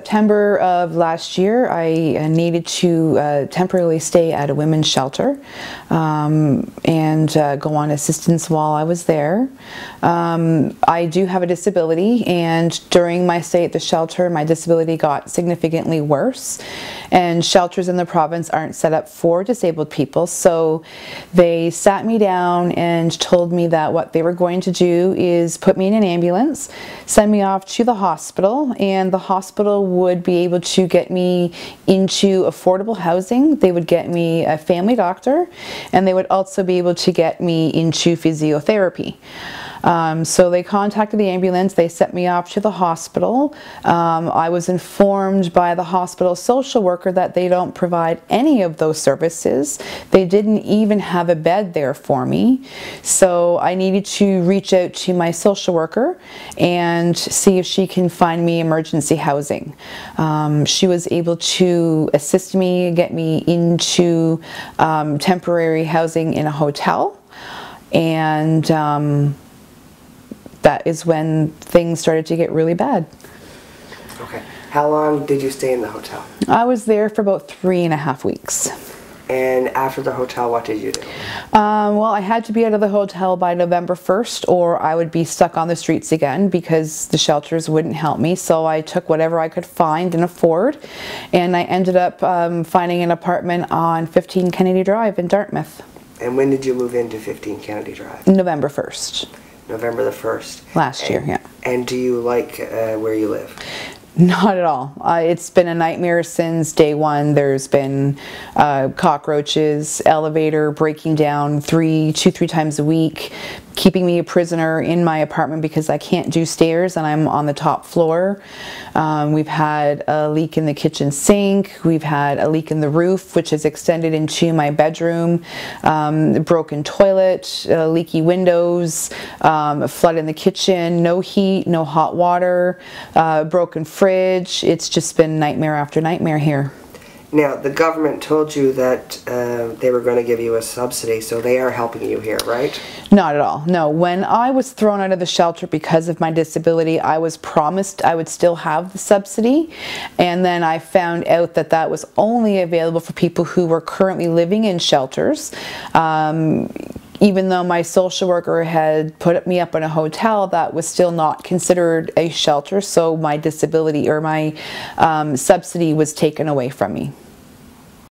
September of last year, I needed to temporarily stay at a women's shelter and go on assistance while I was there. I do have a disability, and during my stay at the shelter, my disability got significantly worse, and shelters in the province aren't set up for disabled people, so they sat me down and told me that what they were going to do is put me in an ambulance, send me off to the hospital, and the hospital would be able to get me into affordable housing. They would get me a family doctor, and they would also be able to get me into physiotherapy. So they contacted the ambulance, they sent me off to the hospital. I was informed by the hospital social worker that they don't provide any of those services. They didn't even have a bed there for me. So I needed to reach out to my social worker and see if she can find me emergency housing. She was able to assist me, get me into temporary housing in a hotel, and that is when things started to get really bad. Okay. How long did you stay in the hotel? I was there for about 3.5 weeks. And after the hotel, what did you do? Well, I had to be out of the hotel by November 1st, or I would be stuck on the streets again because the shelters wouldn't help me. So I took whatever I could find and afford, and I ended up finding an apartment on 15 Kennedy Drive in Dartmouth. And when did you move into 15 Kennedy Drive? November 1st. November the 1st. Last year, yeah. And do you like where you live? Not at all. It's been a nightmare since day one. There's been cockroaches, elevator breaking down two, three times a week, keeping me a prisoner in my apartment because I can't do stairs and I'm on the top floor. We've had a leak in the kitchen sink. We've had a leak in the roof, which has extended into my bedroom. Broken toilet, leaky windows, a flood in the kitchen, no heat, no hot water, broken fridge. It's just been nightmare after nightmare here. Now, the government told you that they were going to give you a subsidy, so they are helping you here, right? Not at all. No. When I was thrown out of the shelter because of my disability, I was promised I would still have the subsidy, and then I found out that that was only available for people who were currently living in shelters. Even though my social worker had put me up in a hotel, that was still not considered a shelter, so my disability or my subsidy was taken away from me.